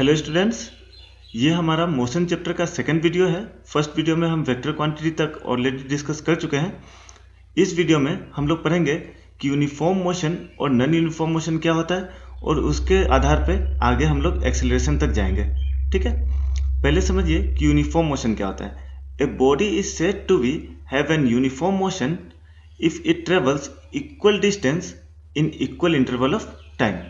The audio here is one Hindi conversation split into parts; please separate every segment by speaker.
Speaker 1: हेलो स्टूडेंट्स, ये हमारा मोशन चैप्टर का सेकंड वीडियो है। फर्स्ट वीडियो में हम वेक्टर क्वांटिटी तक ऑलरेडी डिस्कस कर चुके हैं। इस वीडियो में हम लोग पढ़ेंगे कि यूनिफॉर्म मोशन और नॉन यूनिफॉर्म मोशन क्या होता है और उसके आधार पे आगे हम लोग एक्सेलरेशन तक जाएंगे। ठीक है, पहले समझिए कि यूनिफॉर्म मोशन क्या होता है। A body is said to be have an uniform motion if it travels equal distance in equal interval of time,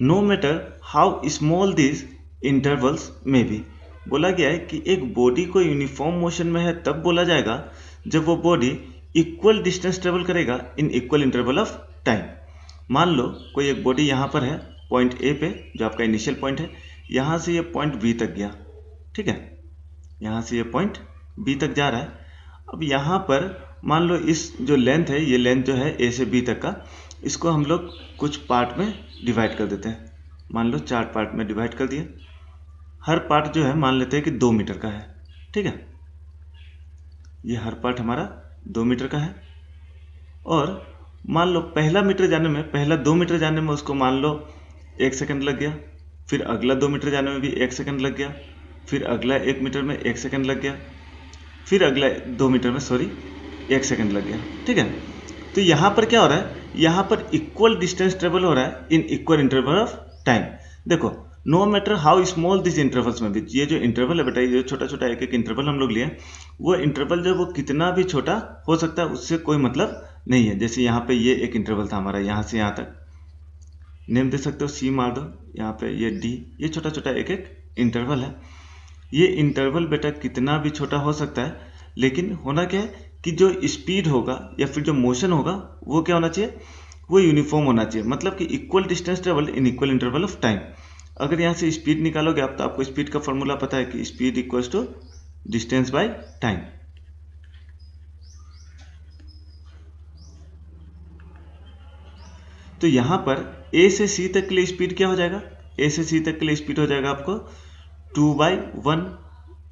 Speaker 1: no matter how small this intervals में भी। बोला गया है कि एक बॉडी को यूनिफॉर्म मोशन में है तब बोला जाएगा जब वो बॉडी इक्वल डिस्टेंस ट्रेवल करेगा इन इक्वल इंटरवल ऑफ टाइम। मान लो कोई एक बॉडी यहाँ पर है पॉइंट ए पे, जो आपका इनिशियल पॉइंट है, यहाँ से ये पॉइंट बी तक गया। ठीक है, यहाँ से ये पॉइंट बी तक जा रहा है। अब यहाँ पर मान लो इस जो लेंथ है, ये लेंथ जो है ए से बी तक का, इसको हम लोग कुछ पार्ट में डिवाइड कर देते हैं। मान लो 4 पार्ट में डिवाइड कर दिए। हर पार्ट जो है मान लेते हैं कि 2 मीटर का है। ठीक है, ये हर पार्ट हमारा 2 मीटर का है। और मान लो पहला 2 मीटर जाने में उसको मान लो 1 सेकंड लग गया, फिर अगला 2 मीटर जाने में भी 1 सेकंड लग गया, फिर अगला 1 मीटर में 1 सेकंड लग गया, फिर अगला 2 मीटर में 1 सेकंड लग गया। ठीक है, तो यहाँ पर क्या हो रहा है, यहाँ पर इक्वल डिस्टेंस ट्रेवल हो रहा है in equal interval of time. देखो, no matter how small this intervals में भी, ये जो इंटरवल है बेटा, ये जो छोटा छोटा एक एक इंटरवल हम लोग लिए, वो इंटरवल जो वो कितना भी छोटा हो सकता है, उससे कोई मतलब नहीं है। जैसे यहाँ पे ये एक इंटरवल था हमारा, यहाँ से यहाँ तक नेम दे सकते हो, सी मार दो, यहाँ पे ये डी, ये छोटा छोटा एक एक इंटरवल है। ये इंटरवल बेटा कितना भी छोटा हो सकता है, लेकिन होना क्या है कि जो स्पीड होगा या फिर जो मोशन होगा वो क्या होना चाहिए, वो यूनिफॉर्म होना चाहिए। मतलब कि equal distance travel in equal interval of time. अगर यहाँ से स्पीड निकालोगे आप, तो आपको स्पीड का फॉर्मूला पता है कि speed equals to distance by time. तो यहाँ पर ए से सी तक के लिए स्पीड क्या हो जाएगा, ए से सी तक के लिए स्पीड हो जाएगा आपको 2/1,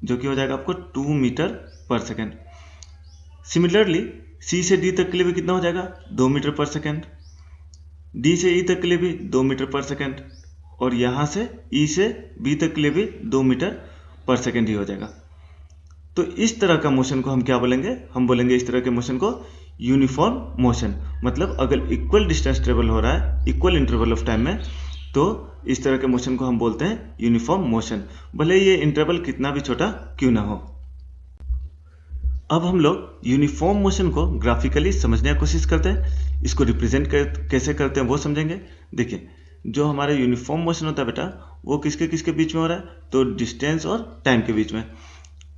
Speaker 1: जो कि हो जाएगा आपको 2 मीटर पर सेकेंड। सिमिलरली सी से डी तक के लिए भी कितना हो जाएगा, 2 मीटर पर सेकेंड। डी से ई तक के लिए भी 2 मीटर पर सेकेंड, और यहाँ से ई से बी तक के लिए भी 2 मीटर पर सेकेंड ही हो जाएगा। तो इस तरह का मोशन को हम क्या बोलेंगे, हम बोलेंगे इस तरह के मोशन को यूनिफॉर्म मोशन। मतलब अगर इक्वल डिस्टेंस ट्रेवल हो रहा है इक्वल इंटरवल ऑफ टाइम में, तो इस तरह के मोशन को हम बोलते हैं यूनिफॉर्म मोशन, भले ये इंटरवल कितना भी छोटा क्यों ना हो। अब हम लोग यूनिफॉर्म मोशन को ग्राफिकली समझने की कोशिश करते हैं। इसको रिप्रेजेंट कैसे करते हैं वो समझेंगे। देखिए, जो हमारा यूनिफॉर्म मोशन होता है बेटा, वो किसके किसके बीच में हो रहा है, तो डिस्टेंस और टाइम के बीच में।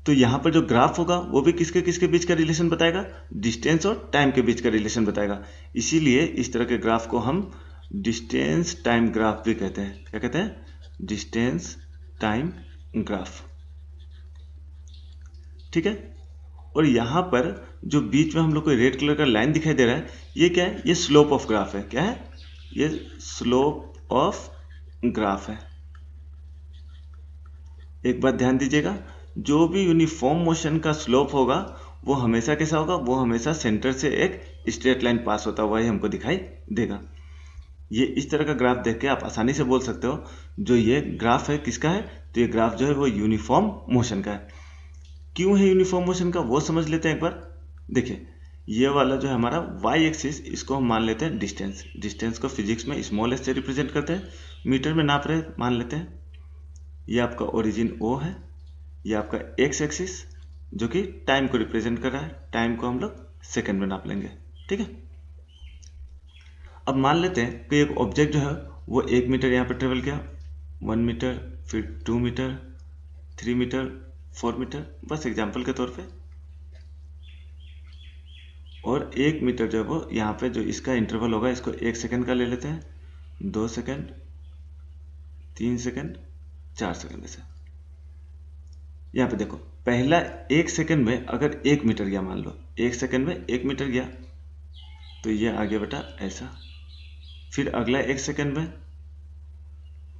Speaker 1: तो यहाँ पर जो ग्राफ होगा वो भी किसके किसके बीच का रिलेशन बताएगा, डिस्टेंस और टाइम के बीच का रिलेशन बताएगा। इसीलिए इस तरह के ग्राफ को हम डिस्टेंस टाइम ग्राफ भी कहते हैं। क्या कहते हैं, डिस्टेंस टाइम ग्राफ। ठीक है, और यहाँ पर जो बीच में हम लोग को रेड कलर का लाइन दिखाई दे रहा है, ये क्या है, ये स्लोप ऑफ ग्राफ है। क्या है, ये स्लोप ऑफ ग्राफ है। एक बात ध्यान दीजिएगा, जो भी यूनिफॉर्म मोशन का स्लोप होगा वो हमेशा कैसा होगा, वो हमेशा सेंटर से एक स्ट्रेट लाइन पास होता हुआ ही हमको दिखाई देगा। ये इस तरह का ग्राफ देख के आप आसानी से बोल सकते हो जो ये ग्राफ है किसका है, तो ये ग्राफ जो है वो यूनिफॉर्म मोशन का है। क्यों है यूनिफॉर्म मोशन का वो समझ लेते हैं एक बार। देखिए, ये वाला जो है हमारा वाई एक्सिस, इसको हम मान लेते हैं डिस्टेंस। डिस्टेंस को फिजिक्स में स्मॉल एस से रिप्रेजेंट करते हैं, मीटर में नाप रहे मान लेते हैं। ये आपका ओरिजिन ओ है, ये आपका एक्स एक्सिस जो कि टाइम को रिप्रेजेंट कर रहा है। टाइम को हम लोग सेकंड में नाप लेंगे। ठीक है, अब मान लेते हैं कि एक ऑब्जेक्ट जो है वो 1 मीटर यहाँ पर ट्रेवल किया, 1 मीटर, फिर 2 मीटर, 3 मीटर, 4 मीटर, बस एग्जाम्पल के तौर पे। और 1 मीटर जो है वो यहाँ पे जो इसका इंटरवल होगा, इसको 1 सेकंड का ले लेते हैं, 2 सेकंड, 3 सेकंड, 4 सेकंड। ऐसे यहाँ पे देखो, पहला 1 सेकंड में अगर 1 मीटर गया, मान लो 1 सेकंड में 1 मीटर गया, तो ये आ गया बेटा ऐसा। फिर अगला 1 सेकंड में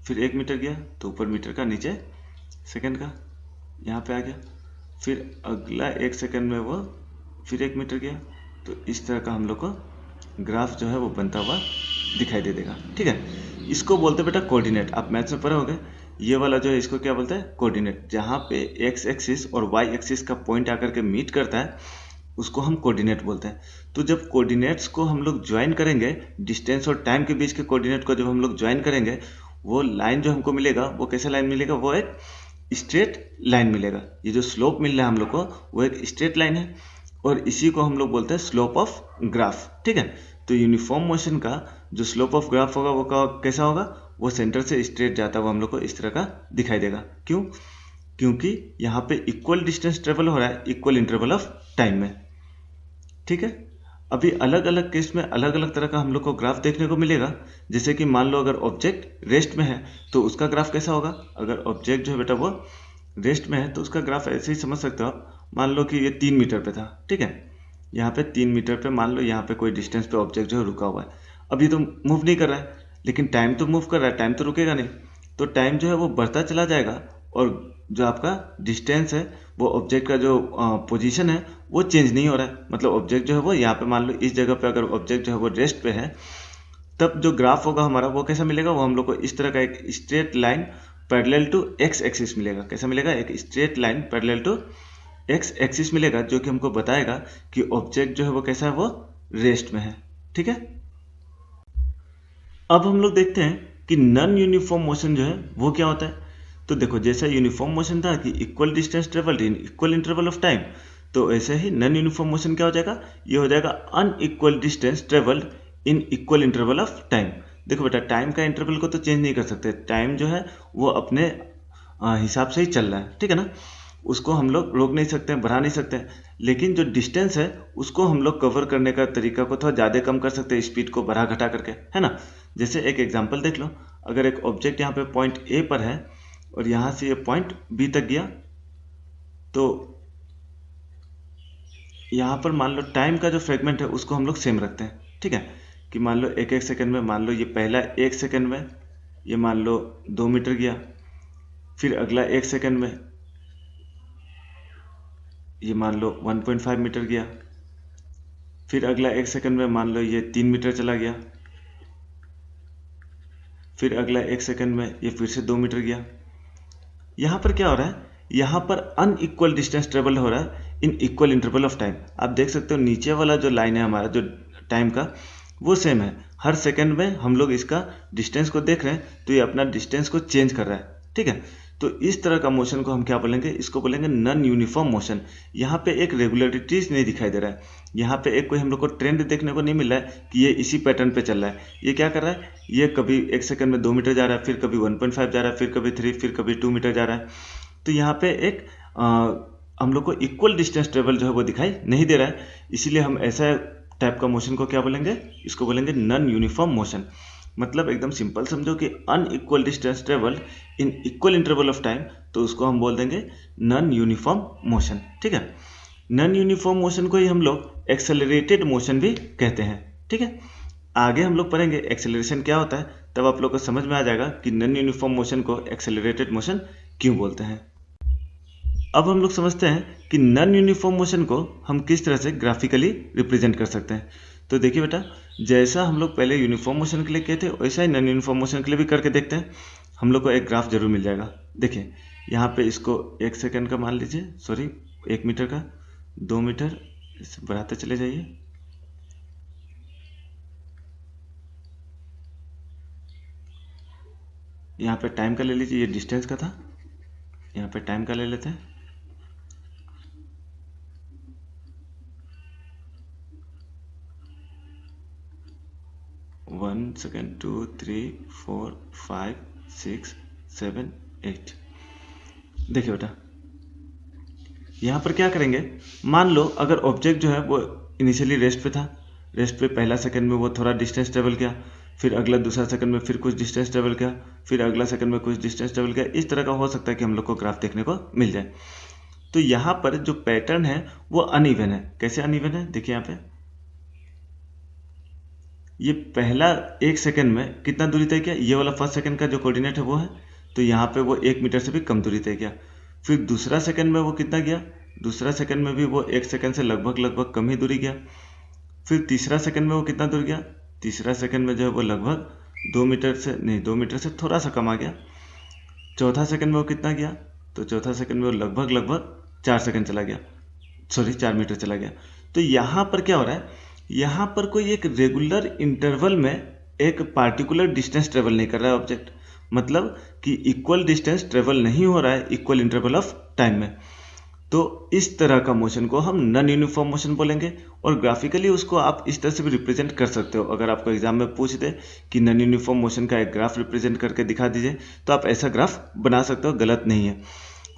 Speaker 1: फिर 1 मीटर गया, तो ऊपर मीटर का, नीचे सेकंड का, यहाँ पे आ गया। फिर अगला 1 सेकंड में वो फिर 1 मीटर गया। तो इस तरह का हम लोग को ग्राफ जो है वो बनता हुआ दिखाई दे देगा। ठीक है, इसको बोलते बेटा कोऑर्डिनेट। आप मैथ्स में पढ़े होंगे ये वाला जो है इसको क्या बोलते हैं, कोऑर्डिनेट। जहाँ पे एक्स एक्सिस और वाई एक्सिस का पॉइंट आकर के मीट करता है उसको हम कोऑर्डिनेट बोलते हैं। तो जब कोऑर्डिनेट्स को हम लोग ज्वाइन करेंगे, डिस्टेंस और टाइम के बीच के कोऑर्डिनेट को जब हम लोग ज्वाइन करेंगे, वो लाइन जो हमको मिलेगा वो कैसा लाइन मिलेगा, वो एक स्ट्रेट लाइन मिलेगा। ये जो स्लोप मिल रहा है हम लोग को वो एक स्ट्रेट लाइन है, और इसी को हम लोग बोलते हैं स्लोप ऑफ ग्राफ। ठीक है, तो यूनिफॉर्म मोशन का जो स्लोप ऑफ ग्राफ होगा वो कैसा होगा, वो सेंटर से स्ट्रेट जाता हुआ हम लोग को इस तरह का दिखाई देगा। क्यों? क्योंकि यहाँ पे इक्वल डिस्टेंस ट्रेवल हो रहा है इक्वल इंटरवल ऑफ टाइम में। ठीक है, अभी अलग अलग केस में अलग अलग तरह का हम लोग को ग्राफ देखने को मिलेगा। जैसे कि मान लो अगर ऑब्जेक्ट रेस्ट में है तो उसका ग्राफ कैसा होगा। अगर ऑब्जेक्ट जो है बेटा वो रेस्ट में है तो उसका ग्राफ ऐसे ही समझ सकते हो आप। मान लो कि ये 3 मीटर पे था, ठीक है, यहाँ पे 3 मीटर पे मान लो यहाँ पे कोई डिस्टेंस पे ऑब्जेक्ट जो है रुका हुआ है। अब ये तो मूव नहीं कर रहा है, लेकिन टाइम तो मूव कर रहा है, टाइम तो रुकेगा नहीं। तो टाइम जो है वो बढ़ता चला जाएगा, और जो आपका डिस्टेंस है वो ऑब्जेक्ट का जो पोजीशन है वो चेंज नहीं हो रहा है। मतलब ऑब्जेक्ट जो है वो यहाँ पे मान लो इस जगह पे अगर ऑब्जेक्ट जो है वो रेस्ट पे है, तब जो ग्राफ होगा हमारा वो कैसा मिलेगा, वो हम लोग को इस तरह का एक straight line parallel to X axis मिलेगा। कैसा मिलेगा, एक straight line parallel to X axis मिलेगा, जो कि हमको बताएगा कि ऑब्जेक्ट जो है वो कैसा है, वो रेस्ट में है। ठीक है, अब हम लोग देखते हैं कि नॉन यूनिफॉर्म मोशन जो है वो क्या होता है। तो देखो, जैसा यूनिफॉर्म मोशन था कि equal distance travelled in equal interval of time, तो ऐसे ही नॉन यूनिफॉर्म मोशन क्या हो जाएगा, ये हो जाएगा unequal distance travelled in equal interval of time. देखो बेटा, टाइम का इंटरवल को तो चेंज नहीं कर सकते, टाइम जो है वो अपने हिसाब से ही चल रहा है। ठीक है ना, उसको हम लोग रोक नहीं सकते, बढ़ा नहीं सकते, लेकिन जो डिस्टेंस है उसको हम लोग कवर करने का तरीका को थोड़ा ज़्यादा कम कर सकते हैं, स्पीड को बढ़ा घटा करके, है ना। जैसे एक एग्जांपल देख लो, अगर एक ऑब्जेक्ट यहाँ पे पॉइंट ए पर है और यहाँ से ये पॉइंट बी तक गया, तो यहाँ पर मान लो टाइम का जो फ्रेगमेंट है उसको हम लोग सेम रखते हैं। ठीक है, कि मान लो एक एक सेकेंड में, मान लो ये पहला 1 सेकेंड में ये मान लो 2 मीटर गया, फिर अगला 1 सेकेंड में ये मान लो 1.5 मीटर गया, फिर अगला 1 सेकेंड में मान लो ये 3 मीटर चला गया, फिर अगला 1 सेकेंड में ये फिर से 2 मीटर गया। यहाँ पर क्या हो रहा है, यहाँ पर अनइक्वल डिस्टेंस ट्रेवल हो रहा है in equal interval of time. आप देख सकते हो नीचे वाला जो लाइन है हमारा जो टाइम का, वो सेम है। हर सेकेंड में हम लोग इसका डिस्टेंस को देख रहे हैं, तो ये अपना डिस्टेंस को चेंज कर रहा है। ठीक है, तो इस तरह का मोशन को हम क्या बोलेंगे, इसको बोलेंगे नॉन यूनिफॉर्म मोशन। यहाँ पे एक रेगुलरिटीज नहीं दिखाई दे रहा है, यहाँ पे एक कोई हम लोग को ट्रेंड देखने को नहीं मिल रहा है कि ये इसी पैटर्न पे चल रहा है। ये क्या कर रहा है, ये कभी 1 सेकंड में 2 मीटर जा रहा है, फिर कभी 1.5 जा रहा है, फिर कभी 3, फिर कभी 2 मीटर जा रहा है। तो यहाँ पे एक हम लोग को इक्वल डिस्टेंस ट्रेवल जो है वो दिखाई नहीं दे रहा है, इसीलिए हम ऐसा टाइप का मोशन को क्या बोलेंगे, इसको बोलेंगे नॉन यूनिफॉर्म मोशन। मतलब एकदम सिंपल समझो कि unequal distance travelled in equal interval of time, तो उसको हम बोल देंगे नॉन यूनिफॉर्म मोशन। ठीक है, नॉन यूनिफॉर्म मोशन को ही हम लोग एक्सेलरेटेड मोशन भी कहते हैं। ठीक है, आगे हम लोग पढ़ेंगे एक्सेलरेशन क्या होता है, तब आप लोग को समझ में आ जाएगा कि नॉन यूनिफॉर्म मोशन को एक्सेलरेटेड मोशन क्यों बोलते हैं। अब हम लोग समझते हैं कि नॉन यूनिफॉर्म मोशन को हम किस तरह से ग्राफिकली रिप्रेजेंट कर सकते हैं। तो देखिए बेटा, जैसा हम लोग पहले यूनिफॉर्म मोशन के लिए किए थे वैसा ही नॉन यूनिफॉर्म मोशन के लिए भी करके देखते हैं। हम लोग को एक ग्राफ जरूर मिल जाएगा। देखिए यहाँ पे इसको 1 सेकेंड का मान लीजिए, सॉरी 1 मीटर का, 2 मीटर, इसे बढ़ाते चले जाइए। यहाँ पे टाइम का ले लीजिए, ये डिस्टेंस का था, यहाँ पे टाइम का ले लेते हैं। One second, 2, 3, 4, 5, 6, 7, 8। देखिए बेटा, यहाँ पर क्या करेंगे, मान लो अगर ऑब्जेक्ट जो है वो इनिशियली रेस्ट पे था, रेस्ट पे पहला सेकंड में वो थोड़ा डिस्टेंस ट्रेवल किया, फिर अगला दूसरा सेकंड में फिर कुछ डिस्टेंस ट्रेवल किया, फिर अगला सेकंड में कुछ डिस्टेंस ट्रेवल किया। इस तरह का हो सकता है कि हम लोग को ग्राफ देखने को मिल जाए। तो यहाँ पर जो पैटर्न है वो अनइवन है। कैसे अनइवन है, देखिए यहाँ पे ये पहला 1 सेकंड में कितना दूरी तय किया, ये वाला फर्स्ट सेकंड का जो कोऑर्डिनेट है वो है, तो यहाँ पे वो 1 मीटर से भी कम दूरी तय किया। फिर दूसरा सेकंड में वो कितना गया, दूसरा सेकंड में भी वो 1 सेकंड से लगभग कम ही दूरी गया। फिर तीसरा सेकंड में वो कितना दूर गया, तीसरा सेकंड में जो है वो लगभग 2 मीटर से नहीं, 2 मीटर से थोड़ा सा कम आ गया। चौथा सेकंड में वो कितना गया, तो चौथा सेकंड में वो लगभग 4 सेकंड चला गया, सॉरी 4 मीटर चला गया। तो यहाँ पर क्या हो रहा है, यहाँ पर कोई एक रेगुलर इंटरवल में एक पार्टिकुलर डिस्टेंस ट्रेवल नहीं कर रहा है ऑब्जेक्ट, मतलब कि इक्वल डिस्टेंस ट्रेवल नहीं हो रहा है इक्वल इंटरवल ऑफ टाइम में। तो इस तरह का मोशन को हम नॉन यूनिफॉर्म मोशन बोलेंगे, और ग्राफिकली उसको आप इस तरह से भी रिप्रेजेंट कर सकते हो। अगर आपको एग्जाम में पूछ दे कि नॉन यूनिफॉर्म मोशन का एक ग्राफ रिप्रेजेंट करके दिखा दीजिए, तो आप ऐसा ग्राफ बना सकते हो, गलत नहीं है।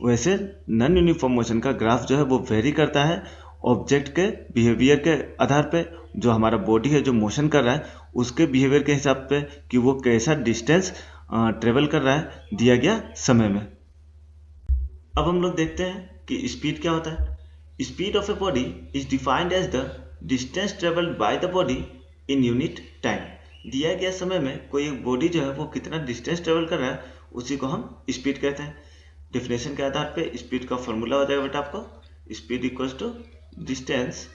Speaker 1: वैसे नॉन यूनिफॉर्म मोशन का ग्राफ जो है वो वेरी करता है ऑब्जेक्ट के बिहेवियर के आधार पे, जो हमारा बॉडी है जो मोशन कर रहा है उसके बिहेवियर के हिसाब पे कि वो कैसा डिस्टेंस ट्रेवल कर रहा है दिया गया समय में। अब हम लोग देखते हैं कि स्पीड क्या होता है। Speed of a body is defined as the distance travelled by the body in unit time. दिया गया समय में कोई एक बॉडी जो है वो कितना डिस्टेंस ट्रेवल कर रहा है उसी को हम स्पीड कहते हैं। डेफिनेशन के आधार पे स्पीड का फॉर्मूला हो जाएगा बेटा आपको, speed equals to distance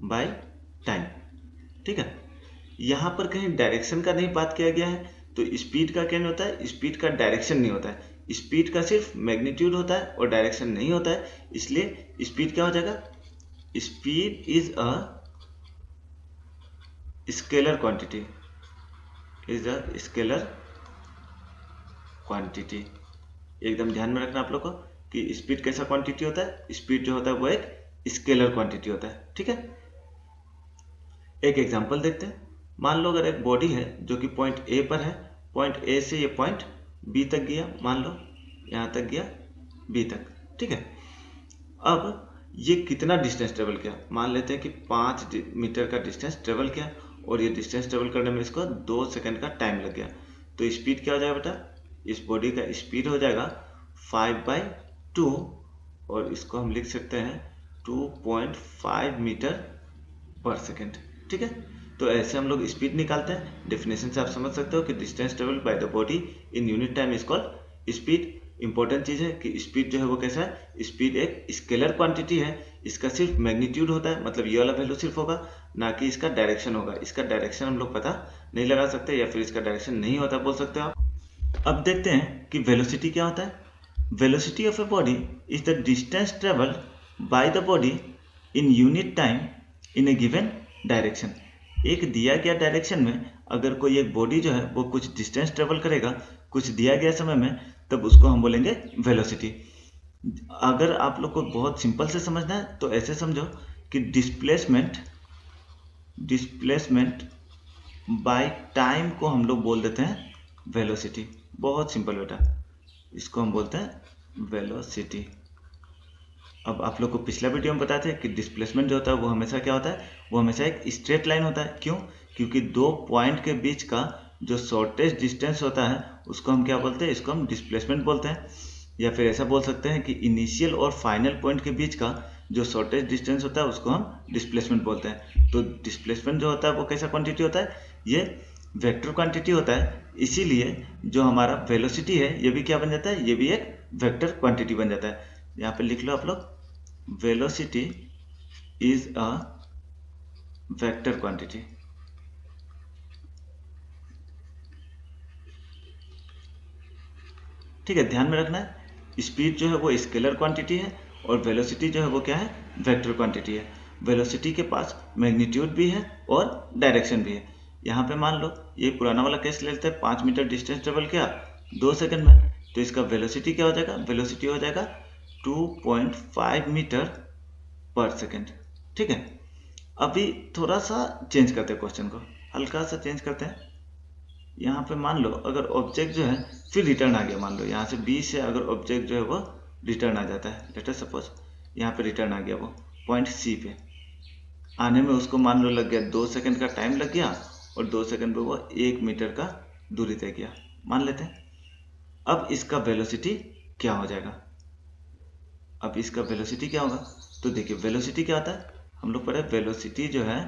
Speaker 1: by time. ठीक है, यहाँ पर कहीं डायरेक्शन का नहीं बात किया गया है, तो स्पीड का क्या नहीं होता है, स्पीड का डायरेक्शन नहीं होता है। स्पीड का सिर्फ मैग्नीट्यूड होता है और डायरेक्शन नहीं होता है, इसलिए स्पीड क्या हो जाएगा, speed is a scalar quantity, is a scalar quantity. एकदम ध्यान में रखना आप लोग को कि स्पीड कैसा क्वांटिटी होता है, स्पीड जो होता है वो एक स्केलर क्वांटिटी होता है। ठीक है, एक एग्जांपल देखते हैं। मान लो अगर एक बॉडी है जो कि पॉइंट ए पर है, पॉइंट ए से ये पॉइंट बी तक गया, मान लो यहाँ तक गया बी तक। ठीक है, अब ये कितना डिस्टेंस ट्रेवल किया, मान लेते हैं कि 5 मीटर का डिस्टेंस ट्रेवल किया, और ये डिस्टेंस ट्रेवल करने में इसको 2 सेकंड का टाइम लग गया। तो स्पीड क्या हो जाएगा बेटा, इस बॉडी का स्पीड हो जाएगा 5/2, और इसको हम लिख सकते हैं 2.5 मीटर पर सेकेंड। ठीक है, तो ऐसे हम लोग स्पीड निकालते हैं। डेफिनेशन से आप समझ सकते हो कि distance travel by the body in unit time is called speed. Important चीज है कि स्पीड जो है वो कैसा है, स्पीड एक स्केलर क्वांटिटी है, इसका सिर्फ मैग्नीट्यूड होता है, मतलब ये वाला वैल्यू सिर्फ होगा, ना कि इसका डायरेक्शन होगा। इसका डायरेक्शन हम लोग पता नहीं लगा सकते, या फिर इसका डायरेक्शन नहीं होता बोल सकते हो आप। अब देखते हैं कि वेलोसिटी क्या होता है। Velocity of a body is the distance travelled by the body in unit time in A given direction. एक दिया गया डायरेक्शन में अगर कोई एक बॉडी जो है वो कुछ डिस्टेंस ट्रेवल करेगा कुछ दिया गया समय में, तब उसको हम बोलेंगे वेलोसिटी। अगर आप लोग को बहुत सिंपल से समझना है तो ऐसे समझो कि डिस्प्लेसमेंट बाय टाइम को हम लोग बोल देते हैं वेलोसिटी। बहुत सिंपल बेटा, इसको हम बोलते हैं वेलोसिटी। अब आप लोग को पिछला वीडियो में बताए थे कि डिस्प्लेसमेंट जो होता है वो हमेशा क्या होता है, वो हमेशा एक स्ट्रेट लाइन होता है। क्यों, क्योंकि 2 पॉइंट के बीच का जो शॉर्टेस्ट डिस्टेंस होता है उसको हम क्या बोलते हैं, इसको हम डिस्प्लेसमेंट बोलते हैं। या फिर ऐसा बोल सकते हैं कि इनिशियल और फाइनल पॉइंट के बीच का जो शॉर्टेस्ट डिस्टेंस होता है उसको हम डिस्प्लेसमेंट बोलते हैं। तो डिस्प्लेसमेंट जो होता है वो कैसा क्वांटिटी होता है, ये वेक्टर क्वांटिटी होता है। इसीलिए जो हमारा वेलोसिटी है ये भी क्या बन जाता है, ये भी एक वेक्टर क्वांटिटी बन जाता है। यहाँ पे लिख लो आप लोग, velocity is a vector quantity. ठीक है, ध्यान में रखना है, स्पीड जो है वो स्केलर क्वांटिटी है और वेलोसिटी जो है वो क्या है, वेक्टर क्वांटिटी है। वेलोसिटी के पास मैग्नीट्यूड भी है और डायरेक्शन भी है। यहाँ पे मान लो ये पुराना वाला केस ले लेते हैं, 5 मीटर डिस्टेंस ट्रेवल किया 2 सेकंड में, तो इसका वेलोसिटी क्या हो जाएगा, वेलोसिटी हो जाएगा 2.5 मीटर पर सेकेंड। ठीक है, अभी थोड़ा सा चेंज करते हैं क्वेश्चन को, हल्का सा चेंज करते हैं। यहाँ पे मान लो अगर ऑब्जेक्ट जो है फिर रिटर्न आ गया, मान लो यहाँ से बी से अगर ऑब्जेक्ट जो है वो रिटर्न आ जाता है, लेट अस सपोज यहाँ पे रिटर्न आ गया, वो पॉइंट सी पे आने में उसको मान लो लग गया 2 सेकंड का टाइम लग गया, और 2 सेकंड पे वो 1 मीटर का दूरी तय किया मान लेते हैं। अब इसका वेलोसिटी क्या हो जाएगा, अब इसका वेलोसिटी क्या होगा, तो देखिए वेलोसिटी क्या होता है, हम लोग पढ़े वेलोसिटी जो है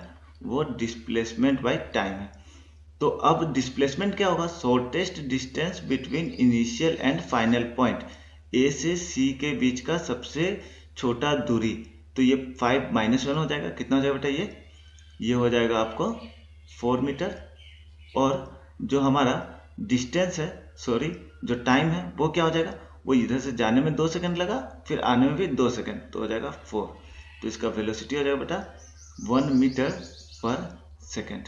Speaker 1: वो डिस्प्लेसमेंट बाय टाइम है। तो अब डिस्प्लेसमेंट क्या होगा, shortest distance between initial and final point, A से सी के बीच का सबसे छोटा दूरी। तो ये 5 - 1 हो जाएगा, कितना हो जाएगा बेटा, ये हो जाएगा आपको 4 मीटर। और जो हमारा डिस्टेंस है सॉरी जो टाइम है वो क्या हो जाएगा, वो इधर से जाने में 2 सेकंड लगा, फिर आने में भी 2 सेकंड, तो हो जाएगा 4। तो इसका वेलोसिटी हो जाएगा बेटा 1 मीटर पर सेकंड।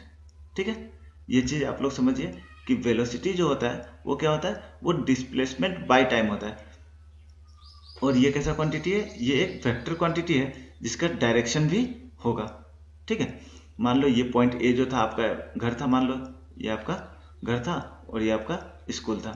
Speaker 1: ठीक है, ये चीज़ आप लोग समझिए कि वेलोसिटी जो होता है वो क्या होता है, वो डिस्प्लेसमेंट बाय टाइम होता है। और ये कैसा क्वांटिटी है, ये एक वेक्टर क्वांटिटी है जिसका डायरेक्शन भी होगा। ठीक है, मान लो ये पॉइंट ए जो था आपका घर था, मान लो ये आपका घर था और ये आपका स्कूल था,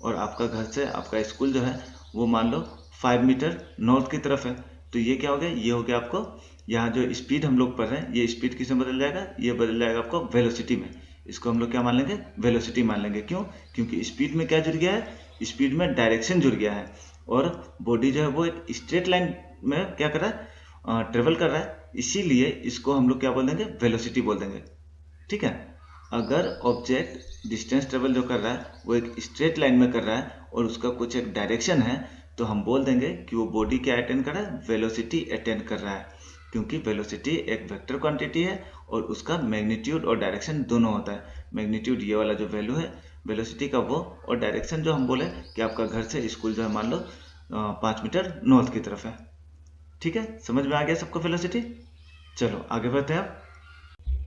Speaker 1: और आपका घर से आपका स्कूल जो है वो मान लो 5 मीटर नॉर्थ की तरफ है। तो ये क्या हो गया, ये हो गया आपको, यहाँ जो स्पीड हम लोग पढ़ रहे हैं ये स्पीड किस में बदल जाएगा, ये बदल जाएगा आपको वेलोसिटी में। इसको हम लोग क्या मान लेंगे, वेलोसिटी मान लेंगे। क्यों, क्योंकि स्पीड में क्या जुड़ गया है, स्पीड में डायरेक्शन जुड़ गया है, और बॉडी जो है वो एक स्ट्रेट लाइन में क्या कर रहा है, ट्रेवल कर रहा है, इसीलिए इसको हम लोग क्या बोल देंगे, वेलोसिटी बोल देंगे। ठीक है, अगर ऑब्जेक्ट डिस्टेंस ट्रेवल जो कर रहा है वो एक स्ट्रेट लाइन में कर रहा है और उसका कुछ एक डायरेक्शन है, तो हम बोल देंगे कि वो बॉडी क्या अटेंड कर रहा है, वेलोसिटी अटेंड कर रहा है। क्योंकि वेलोसिटी एक वेक्टर क्वांटिटी है और उसका मैग्नीट्यूड और डायरेक्शन दोनों होता है। मैग्नीट्यूड ये वाला जो वैल्यू है वेलोसिटी का वो, और डायरेक्शन जो हम बोले कि आपका घर से स्कूल जो है मान लो 5 मीटर नॉर्थ की तरफ है। ठीक है, समझ में आ गया सबको वेलोसिटी। चलो आगे बढ़ते हैं।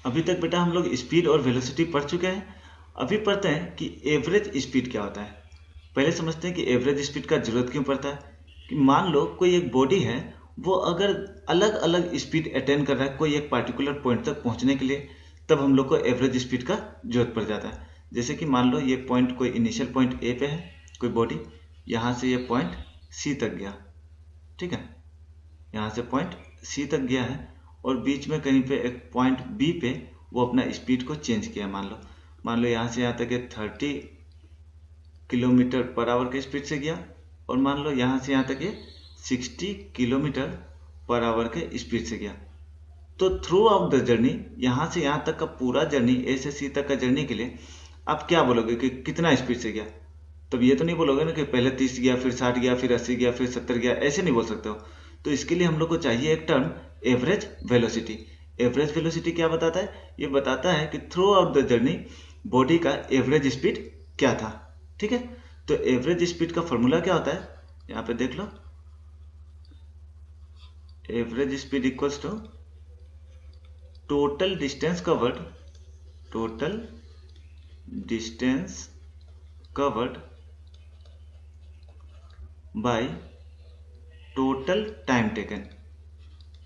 Speaker 1: अभी तक बेटा हम लोग स्पीड और वेलोसिटी पढ़ चुके हैं। अभी पढ़ते हैं कि एवरेज स्पीड क्या होता है। पहले समझते हैं कि एवरेज स्पीड का जरूरत क्यों पड़ता है। कि मान लो कोई एक बॉडी है, वो अगर अलग अलग स्पीड अटेंड कर रहा है कोई एक पार्टिकुलर पॉइंट तक पहुंचने के लिए, तब हम लोग को एवरेज स्पीड का जरूरत पड़ जाता है। जैसे कि मान लो ये पॉइंट, कोई इनिशियल पॉइंट ए पे है कोई बॉडी, यहाँ से ये पॉइंट सी तक गया। ठीक है, यहाँ से पॉइंट सी तक गया है और बीच में कहीं पे एक पॉइंट बी पे वो अपना स्पीड को चेंज किया। मान लो यहाँ से यहाँ तक 30 किलोमीटर पर आवर के स्पीड से गया, और मान लो यहाँ से यहाँ तक ये 60 किलोमीटर पर आवर के स्पीड से गया। तो थ्रू आउट द जर्नी, यहाँ से यहाँ तक का पूरा जर्नी, ए से सी तक का जर्नी के लिए आप क्या बोलोगे कि कितना स्पीड से गया। तब ये तो नहीं बोलोगे ना कि पहले 30 गया, फिर 60 गया, फिर 80 गया, फिर 70 गया, ऐसे नहीं बोल सकते हो। तो इसके लिए हम लोग को चाहिए एक term average velocity. Average velocity क्या बताता है, ये बताता है कि through out the journey body का एवरेज स्पीड क्या था। ठीक है, तो एवरेज स्पीड का फॉर्मूला क्या होता है, यहाँ पे देख लो, average speed equals to total distance covered, total distance covered by total time taken,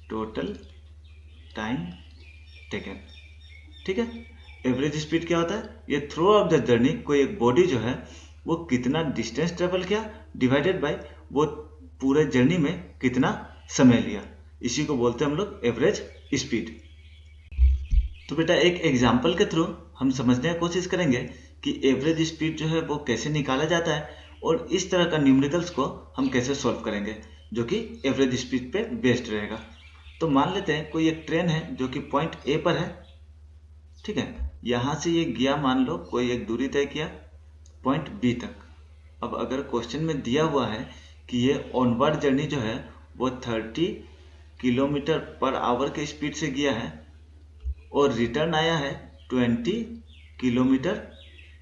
Speaker 1: total time taken. ठीक है, एवरेज स्पीड क्या होता है, ये थ्रू आउट द जर्नी कोई एक बॉडी जो है वो कितना डिस्टेंस ट्रेवल किया डिवाइडेड बाय वो पूरे जर्नी में कितना समय लिया, इसी को बोलते हैं हम लोग एवरेज स्पीड। तो बेटा एक एग्जांपल के थ्रू हम समझने की कोशिश करेंगे कि एवरेज स्पीड जो है वो कैसे निकाला जाता है, और इस तरह का न्यूमेरिकल्स को हम कैसे सॉल्व करेंगे जो कि एवरेज स्पीड पे बेस्ड रहेगा। तो मान लेते हैं कोई एक ट्रेन है जो कि पॉइंट ए पर है। ठीक है, यहाँ से ये गया, मान लो कोई एक दूरी तय किया पॉइंट बी तक। अब अगर क्वेश्चन में दिया हुआ है कि ये ऑनवर्ड जर्नी जो है वो 30 किलोमीटर पर आवर के स्पीड से गया है और रिटर्न आया है 20 किलोमीटर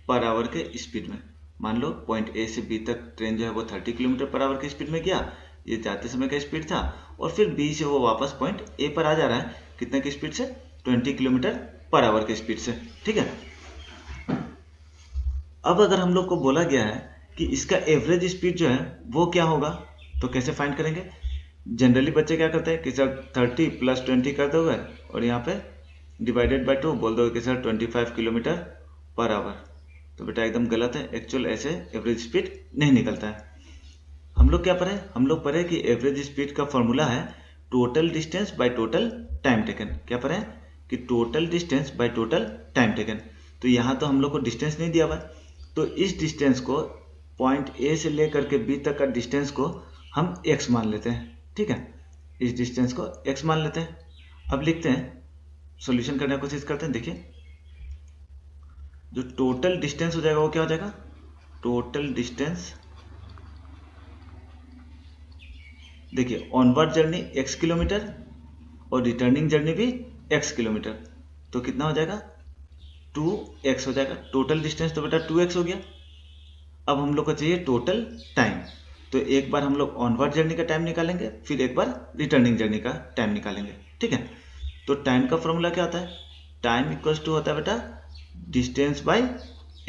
Speaker 1: पर आवर के स्पीड में। मान लो पॉइंट ए से बी तक ट्रेन जो है वो 30 किलोमीटर पर आवर के स्पीड में गया, ये जाते समय का स्पीड था, और फिर बी से वो वापस पॉइंट ए पर आ जा रहा है कितने की स्पीड से, 20 किलोमीटर पर आवर के स्पीड से। ठीक है, अब अगर हम लोग को बोला गया है कि इसका एवरेज स्पीड जो है वो क्या होगा, तो कैसे फाइंड करेंगे। जनरली बच्चे क्या करते हैं कि सर 30 + 20 कर दोगे और यहाँ पे डिवाइडेड बाय 2 बोल दोगे कि सर 25 किलोमीटर पर आवर। तो बेटा एकदम गलत है, एक्चुअल ऐसे एवरेज स्पीड नहीं निकलता है। हम लोग क्या पढ़े, हम लोग पढ़े कि एवरेज स्पीड का फॉर्मूला है total distance by total time taken. क्या पढ़े कि total distance by total time taken. तो यहाँ तो हम लोग को डिस्टेंस नहीं दिया हुआ, तो इस डिस्टेंस को पॉइंट ए से लेकर के बी तक का डिस्टेंस को हम x मान लेते हैं। ठीक है, इस डिस्टेंस को x मान लेते हैं। अब लिखते हैं, सॉल्यूशन करने की कोशिश करते हैं। देखिए जो टोटल डिस्टेंस हो जाएगा वो क्या हो जाएगा, टोटल डिस्टेंस, देखिए ऑनवर्ड जर्नी x किलोमीटर और रिटर्निंग जर्नी भी x किलोमीटर, तो कितना हो जाएगा 2x हो जाएगा। टोटल डिस्टेंस तो बेटा 2x हो गया। अब हम लोग को चाहिए टोटल टाइम। तो एक बार हम लोग ऑनवर्ड जर्नी का टाइम निकालेंगे, फिर एक बार रिटर्निंग जर्नी का टाइम निकालेंगे, ठीक है। तो टाइम का फॉर्मूला क्या होता है? टाइम इक्वल्स टू होता है बेटा डिस्टेंस बाय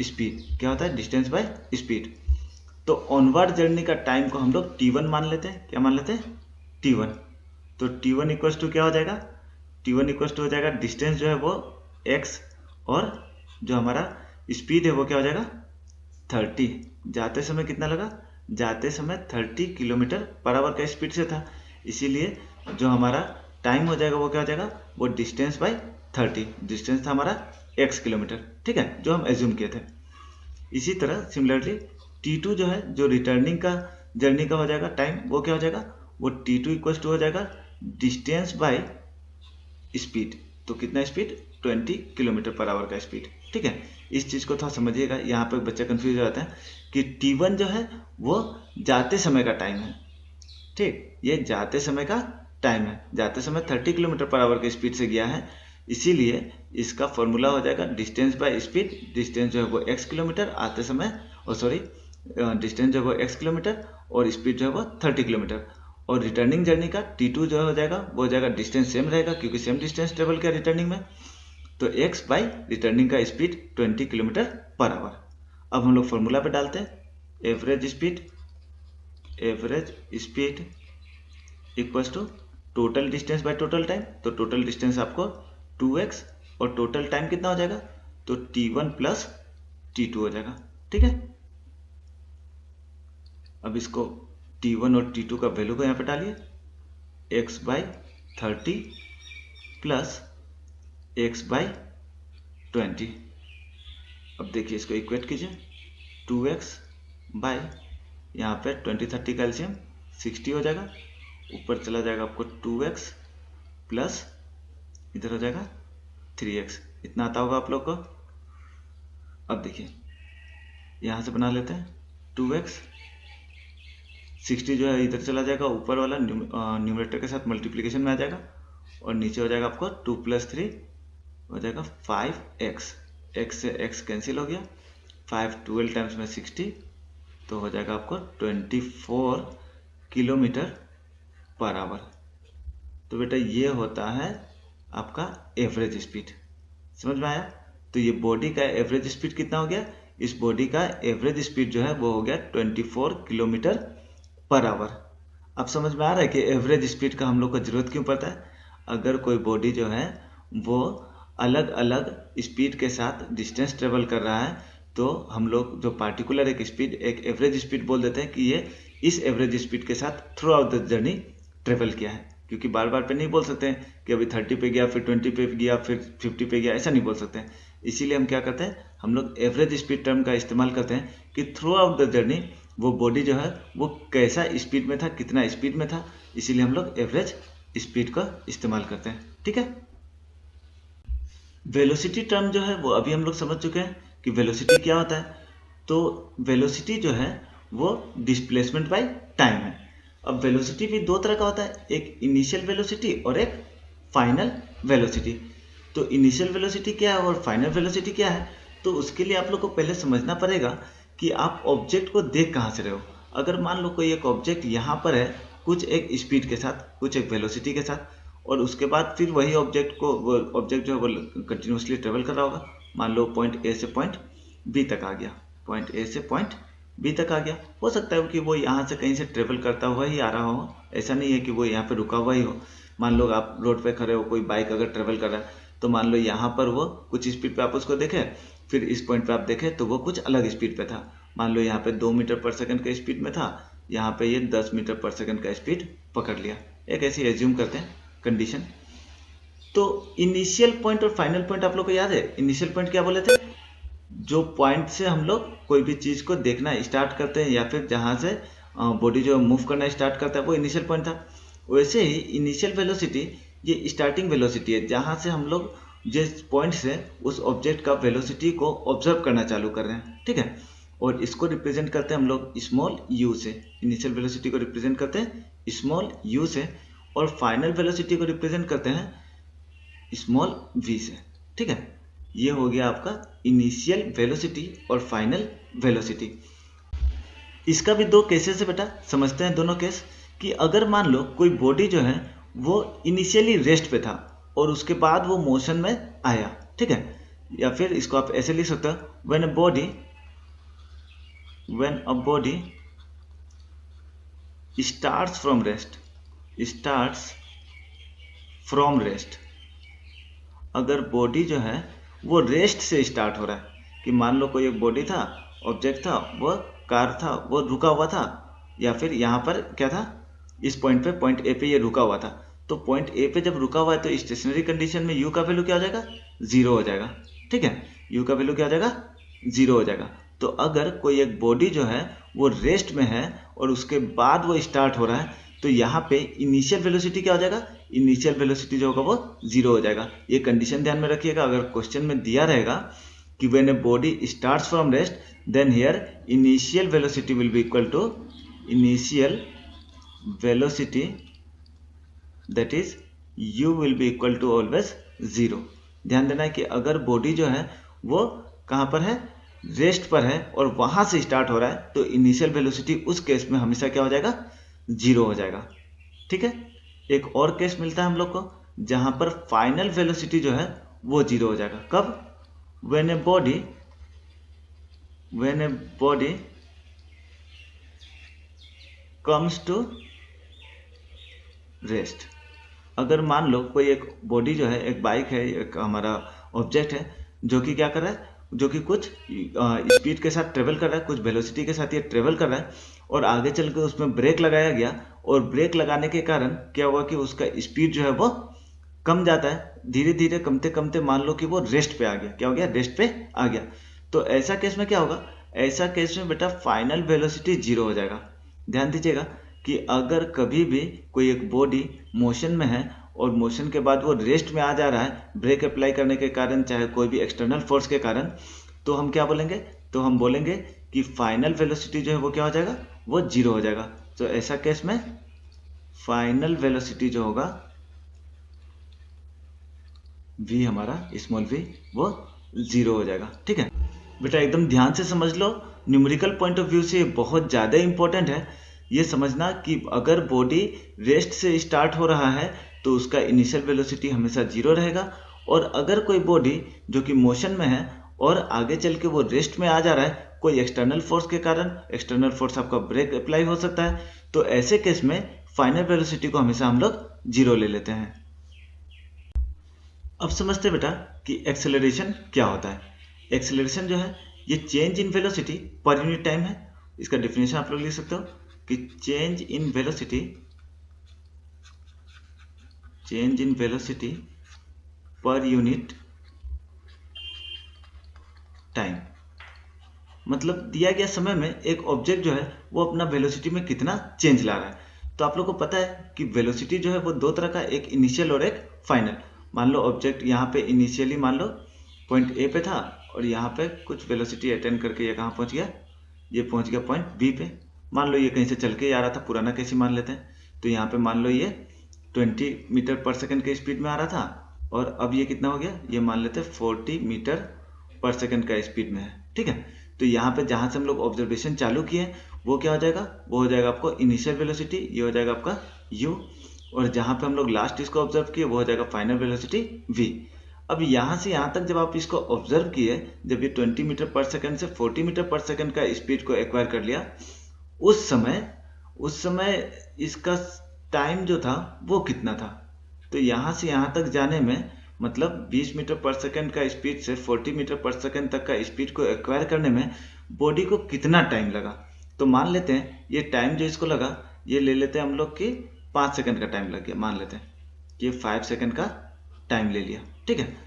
Speaker 1: स्पीड। क्या होता है? Distance by speed. तो ऑनवर्ड जर्नी का टाइम को हम लोग T1 मान लेते हैं। क्या मान लेते हैं? T1। तो T1 इक्वल्स टू क्या हो जाएगा? T1 इक्वल्स टू हो जाएगा डिस्टेंस जो है वो x, और जो हमारा स्पीड है वो क्या हो जाएगा? 30। जाते समय कितना लगा? जाते समय 30 किलोमीटर पर आवर का स्पीड से था, इसीलिए जो हमारा टाइम हो जाएगा वो क्या हो जाएगा? वो डिस्टेंस बाय 30। डिस्टेंस था हमारा x किलोमीटर, ठीक है, जो हम एज्यूम किए थे। इसी तरह सिमिलरली T2 जो है, जो रिटर्निंग का जर्नी का हो जाएगा टाइम, वो क्या हो जाएगा? वो T2 इक्वल्स टू हो जाएगा डिस्टेंस बाय स्पीड। तो कितना स्पीड? 20 किलोमीटर पर आवर का स्पीड, ठीक है। इस चीज़ को थोड़ा समझिएगा, यहाँ पे बच्चा कंफ्यूज हो जाता है कि T1 जो है वो जाते समय का टाइम है, ठीक, ये जाते समय का टाइम है। जाते समय 30 किलोमीटर पर आवर के स्पीड से गया है, इसीलिए इसका फॉर्मूला हो जाएगा डिस्टेंस बाय स्पीड। डिस्टेंस जो है वो x किलोमीटर आते समय, डिस्टेंस जो है वो x किलोमीटर और स्पीड जो है वो 30 किलोमीटर। और रिटर्निंग जर्नी का T2 जो हो जाएगा वो हो जाएगा डिस्टेंस सेम रहेगा, क्योंकि सेम डिस्टेंस ट्रेवल किया रिटर्निंग में, तो x बाई रिटर्निंग का स्पीड 20 किलोमीटर पर आवर। अब हम लोग फॉर्मूला पे डालते हैं average speed equals to total distance by total time. तो टोटल डिस्टेंस आपको 2x और टोटल टाइम कितना हो जाएगा? तो T1 प्लस T2 हो जाएगा, ठीक है। अब इसको T1 और T2 का वैल्यू को यहाँ पे डालिए, x by 30 plus x by 20। अब देखिए इसको इक्वेट कीजिए, 2x बाई यहाँ पे 20 30 का एलसीएम 60 हो जाएगा, ऊपर चला जाएगा आपको 2x प्लस इधर हो जाएगा 3x। इतना आता होगा आप लोग को। अब देखिए यहाँ से बना लेते हैं 2x, 60 जो है इधर चला जाएगा, ऊपर वाला न्यूमरेटर के साथ मल्टीप्लिकेशन में आ जाएगा, और नीचे हो जाएगा आपको 2 प्लस 3 हो जाएगा 5x। x से x कैंसिल हो गया, 5 12 टाइम्स में 60, तो हो जाएगा आपको 24 किलोमीटर पर आवर। तो बेटा ये होता है आपका एवरेज स्पीड। समझ में आया? तो ये बॉडी का एवरेज स्पीड कितना हो गया? इस बॉडी का एवरेज स्पीड जो है वो हो गया 24 किलोमीटर पर आवर। अब समझ में आ रहा है कि एवरेज स्पीड का हम लोग को जरूरत क्यों पड़ता है? अगर कोई बॉडी जो है वो अलग अलग स्पीड के साथ डिस्टेंस ट्रेवल कर रहा है, तो हम लोग जो पार्टिकुलर एक स्पीड, एक एवरेज स्पीड बोल देते हैं कि ये इस एवरेज स्पीड के साथ through out the journey travel किया है। क्योंकि बार बार पे नहीं बोल सकते हैं कि अभी 30 पे गया, फिर 20 पे गया, फिर 50 पे गया, ऐसा नहीं बोल सकते हैं। इसीलिए हम क्या करते हैं, हम लोग एवरेज स्पीड टर्म का इस्तेमाल करते हैं कि थ्रू आउट द जर्नी वो बॉडी जो है वो कैसा स्पीड में था, कितना स्पीड में था, इसीलिए हम लोग एवरेज स्पीड का इस्तेमाल करते हैं, ठीक है। वेलोसिटी टर्म जो है वो अभी हम लोग समझ चुके हैं कि वेलोसिटी क्या होता है। तो वेलोसिटी जो है वो डिस्प्लेसमेंट बाय टाइम है। अब वेलोसिटी भी दो तरह का होता है, एक इनिशियल वेलोसिटी और एक फाइनल वेलोसिटी। तो इनिशियल वेलोसिटी क्या है और फाइनल वेलोसिटी क्या है, तो उसके लिए आप लोग को पहले समझना पड़ेगा कि आप ऑब्जेक्ट को देख कहाँ से रहे हो। अगर मान लो कोई एक ऑब्जेक्ट यहाँ पर है कुछ एक स्पीड के साथ, कुछ एक वेलोसिटी के साथ, और उसके बाद फिर वही ऑब्जेक्ट जो है वो कंटिन्यूसली ट्रेवल कर रहा होगा। मान लो पॉइंट ए से पॉइंट बी तक आ गया, पॉइंट ए से पॉइंट बी तक आ गया। हो सकता है कि वो यहाँ से कहीं से ट्रेवल करता हुआ ही आ रहा हो, ऐसा नहीं है कि वो यहाँ पे रुका हुआ ही हो। मान लो आप रोड पे खड़े हो, कोई बाइक अगर ट्रेवल कर रहा है, तो मान लो यहाँ पर वो कुछ स्पीड पे आप उसको देखें, फिर इस पॉइंट पे आप देखें तो वो कुछ अलग स्पीड पे था। मान लो यहाँ पे 2 मीटर पर सेकंड का स्पीड में था, यहाँ पे ये 10 मीटर पर सेकंड का स्पीड पकड़ लिया। एक ऐसी एज्यूम करते हैं कंडीशन। तो इनिशियल पॉइंट और फाइनल पॉइंट आप लोग को याद है? इनिशियल पॉइंट क्या बोले थे? जो पॉइंट से हम लोग कोई भी चीज़ को देखना स्टार्ट करते हैं या फिर जहाँ से बॉडी जो मूव करना स्टार्ट करता है वो इनिशियल पॉइंट था। वैसे ही इनिशियल वेलोसिटी ये स्टार्टिंग वेलोसिटी है, जहाँ से हम लोग जिस पॉइंट से उस ऑब्जेक्ट का वेलोसिटी को ऑब्जर्व करना चालू कर रहे हैं, ठीक है। और इसको रिप्रेजेंट करते हैं हम लोग स्मॉल यू से। इनिशियल वेलोसिटी को रिप्रेजेंट करते हैं स्मॉल यू से, और फाइनल वेलोसिटी को रिप्रेजेंट करते हैं स्मॉल v से, ठीक है। ये हो गया आपका इनिशियल वेलोसिटी और फाइनल वेलोसिटी। इसका भी दो केसेस है बेटा, समझते हैं दोनों केस। कि अगर मान लो कोई बॉडी जो है वो इनिशियली रेस्ट पे था और उसके बाद वो मोशन में आया, ठीक है, या फिर इसको आप ऐसे लिख सकते हो, when a body starts from rest, अगर बॉडी जो है वो रेस्ट से स्टार्ट हो रहा है, कि मान लो कोई एक बॉडी था, ऑब्जेक्ट था, वो कार था, वो रुका हुआ था, या फिर यहाँ पर क्या था, इस पॉइंट पे, पॉइंट ए पे ये रुका हुआ था, तो पॉइंट ए पे जब रुका हुआ है तो स्टेशनरी कंडीशन में यू का वैल्यू क्या हो जाएगा, 0 हो जाएगा, ठीक है, यू का वैल्यू क्या हो जाएगा, 0 हो जाएगा। तो अगर कोई एक बॉडी जो है वो रेस्ट में है और उसके बाद वो स्टार्ट हो रहा है, तो यहाँ पे इनिशियल वेलोसिटी क्या हो जाएगा, इनिशियल वेलोसिटी जो होगा वो 0 हो जाएगा। ये कंडीशन ध्यान में रखिएगा, अगर क्वेश्चन में दिया रहेगा कि when a body starts from rest then here initial velocity will be equal to initial velocity that is u will be equal to always 0। ध्यान देना है कि अगर बॉडी जो है वो कहाँ पर है, रेस्ट पर है और वहां से स्टार्ट हो रहा है, तो इनिशियल वेलोसिटी उस केस में हमेशा क्या हो जाएगा, 0 हो जाएगा, ठीक है। एक और केस मिलता है हम लोग को जहां पर फाइनल वेलोसिटी जो है वो 0 हो जाएगा। कब, when a body comes to rest, अगर मान लो कोई एक बॉडी जो है, एक बाइक है, एक हमारा ऑब्जेक्ट है जो कि क्या कर रहा है, जो कि कुछ स्पीड के साथ ट्रेवल कर रहा है, कुछ वेलोसिटी के साथ ये ट्रेवल कर रहा है, और आगे चल के उसमें ब्रेक लगाया गया, और ब्रेक लगाने के कारण क्या हुआ कि उसका स्पीड जो है वो कम जाता है, धीरे धीरे कमते कमते मान लो कि वो रेस्ट पे आ गया, क्या हो गया, रेस्ट पे आ गया। तो ऐसा केस में क्या होगा, ऐसा केस में बेटा फाइनल वेलोसिटी 0 हो जाएगा। ध्यान दीजिएगा कि अगर कभी भी कोई एक बॉडी मोशन में है और मोशन के बाद वो रेस्ट में आ जा रहा है ब्रेक अप्लाई करने के कारण, चाहे कोई भी एक्सटर्नल फोर्स के कारण, तो हम क्या बोलेंगे, तो हम बोलेंगे कि फाइनल वेलोसिटी जो है वो क्या हो जाएगा, वो 0 हो जाएगा। तो ऐसा केस में फाइनल वेलोसिटी जो होगा v हमारा स्मॉल v वो 0 हो जाएगा, ठीक है बेटा। एकदम ध्यान से समझ लो, न्यूमेरिकल पॉइंट ऑफ व्यू से बहुत ज़्यादा इंपॉर्टेंट है ये समझना कि अगर बॉडी रेस्ट से स्टार्ट हो रहा है तो उसका इनिशियल वेलोसिटी हमेशा 0 रहेगा, और अगर कोई बॉडी जो कि मोशन में है और आगे चल के वो रेस्ट में आ जा रहा है कोई एक्सटर्नल फोर्स के कारण, एक्सटर्नल फोर्स आपका ब्रेक अप्लाई हो सकता है, तो ऐसे केस में फाइनल वेलोसिटी को हमेशा हम लोग 0 ले लेते हैं। अब समझते बेटा कि एक्सेलरेशन क्या होता है। एक्सेलरेशन जो है ये change in velocity per unit time है। इसका डेफिनेशन आप लोग लिख सकते हो कि change in velocity per unit time, मतलब दिया गया समय में एक ऑब्जेक्ट जो है वो अपना वेलोसिटी में कितना चेंज ला रहा है। तो आप लोग को पता है कि वेलोसिटी जो है वो दो तरह का, एक इनिशियल और एक फाइनल। मान लो ऑब्जेक्ट यहाँ पे इनिशियली मान लो पॉइंट ए पे था और यहाँ पे कुछ वेलोसिटी अटेन करके ये कहाँ पहुँच गया, ये पहुँच गया पॉइंट बी पे। मान लो ये कहीं से चल के आ रहा था, पुराना केस ही मान लेते हैं, तो यहाँ पे मान लो ये 20 मीटर पर सेकंड के स्पीड में आ रहा था और अब ये कितना हो गया, ये मान लेते हैं 40 मीटर पर सेकंड का स्पीड में है, ठीक है। तो यहाँ पे जहाँ से हम लोग ऑब्जर्वेशन चालू किए वो क्या हो जाएगा, वो हो जाएगा आपको इनिशियल वेलोसिटी, ये हो जाएगा आपका u, और जहाँ पे हम लोग लास्ट इसको ऑब्जर्व किए वो हो जाएगा फाइनल वेलोसिटी v। अब यहाँ से यहाँ तक जब आप इसको ऑब्जर्व किए, जब ये 20 मीटर पर सेकंड से 40 मीटर पर सेकंड का स्पीड को एक्वायर कर लिया, उस समय इसका टाइम जो था वो कितना था। तो यहाँ से यहाँ तक जाने में मतलब 20 मीटर पर सेकंड का स्पीड से 40 मीटर पर सेकंड तक का स्पीड को एक्वायर करने में बॉडी को कितना टाइम लगा। तो मान लेते हैं ये टाइम जो इसको लगा, ये ले लेते हैं हम लोग कि 5 सेकंड का टाइम लग गया, मान लेते हैं कि 5 सेकंड का टाइम ले लिया, ठीक है।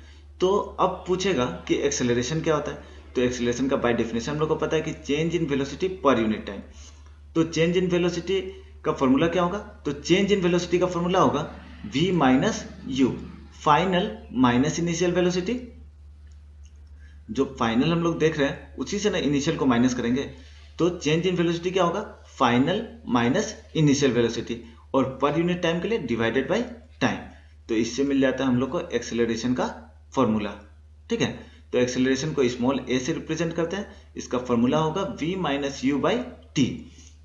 Speaker 1: तो अब पूछेगा कि एक्सेलरेशन क्या होता है। तो एक्सेलरेशन का बाय डेफिनेशन हम लोग को पता है कि change in velocity per unit time. तो चेंज इन वेलोसिटी का फॉर्मूला क्या होगा, तो चेंज इन वेलोसिटी का फॉर्मूला होगा v minus you, final minus initial velocity. जो फाइनल हम लोग देख रहे हैं उसी से ना इनिशियल को माइनस करेंगे, तो चेंज इन वेलोसिटी क्या होगा, फाइनल माइनस इनिशियल वेलोसिटी, और पर यूनिट टाइम के लिए डिवाइडेड बाय टाइम। तो इससे मिल जाता है हम लोग को एक्सेलरेशन का फॉर्मूला, ठीक है। तो एक्सेलरेशन को स्मॉल a से रिप्रेजेंट करते हैं, इसका फॉर्मूला होगा v minus u by t,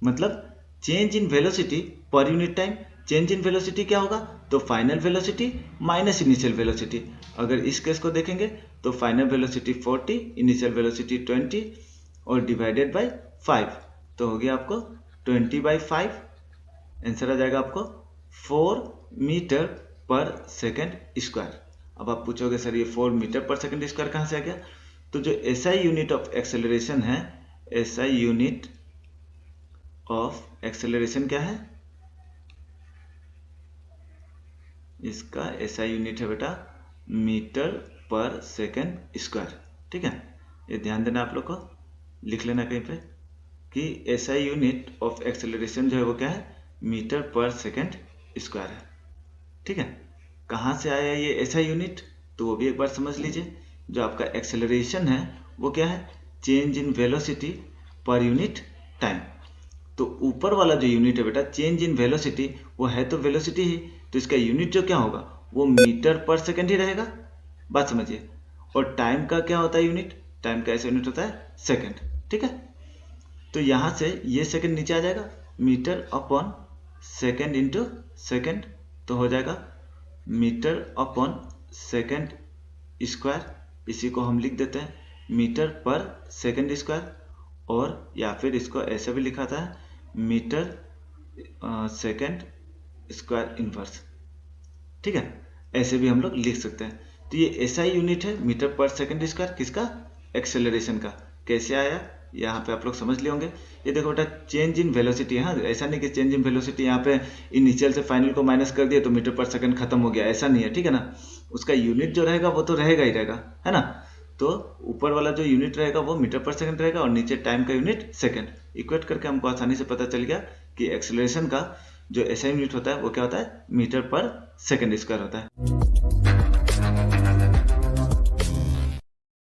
Speaker 1: मतलब change in velocity per unit time. Change in velocity क्या होगा, तो final velocity minus initial velocity. अगर इस केस को देखेंगे तो फाइनल वेलोसिटी 40, इनिशियल वेलोसिटी 20 और डिवाइडेड बाय 5, तो हो गया आपको 20/5। आंसर आ जाएगा आपको 4 मीटर पर सेकेंड स्क्वायर। अब आप पूछोगे सर ये 4 मीटर पर सेकेंड स्क्वायर कहाँ से आ गया, तो जो एसआई यूनिट ऑफ एक्सेलरेशन है, एसआई यूनिट ऑफ एक्सेलरेशन क्या है, इसका एसआई यूनिट है बेटा मीटर पर सेकेंड स्क्वायर। ठीक है, ये ध्यान देना आप लोग को, लिख लेना कहीं पे कि एसआई यूनिट ऑफ एक्सेलरेशन जो है वो क्या है, मीटर पर सेकेंड स्क्वायर है। ठीक है, कहाँ से आया ये एसआई यूनिट, तो वो भी एक बार समझ लीजिए। जो आपका एक्सेलरेशन है वो क्या है, change in velocity per unit time. तो ऊपर वाला जो यूनिट है बेटा चेंज इन वेलोसिटी, वो है तो वेलोसिटी ही, तो इसका यूनिट जो क्या होगा वो मीटर पर सेकेंड ही रहेगा, बात समझिए। और टाइम का क्या होता है यूनिट, टाइम का ऐसा यूनिट होता है सेकेंड। ठीक है, तो यहाँ से ये सेकेंड नीचे आ जाएगा, metre upon second into second, तो हो जाएगा मीटर अपॉन सेकेंड स्क्वायर। इसी को हम लिख देते हैं मीटर पर सेकेंड स्क्वायर, और या फिर इसको ऐसे भी लिखा था मीटर सेकेंड स्क्वायर इनवर्स। ठीक है, ऐसे भी हम लोग लिख सकते हैं। तो ये एसआई यूनिट है मीटर पर सेकेंड स्क्वायर, किसका, एक्सेलरेशन का। कैसे आया यहाँ पे आप लोग समझ लिए होंगे। ये देखो बेटा चेंज इन वेलोसिटी है, हाँ, ऐसा नहीं कि चेंज इन वेलोसिटी यहाँ पे इनिशियल से फाइनल को माइनस कर दिया तो मीटर पर सेकंड खत्म हो गया, ऐसा नहीं है। ठीक है ना, उसका यूनिट जो रहेगा वो तो रहेगा ही रहेगा, है ना। तो ऊपर वाला जो यूनिट रहेगा वो मीटर पर सेकंड रहेगा और नीचे टाइम का यूनिट सेकंड। इक्वेट करके हमको आसानी से पता चल गया कि एक्सेलरेशन का जो एसआई यूनिट होता है वो क्या होता है, मीटर पर सेकंड स्क्वायर होता है।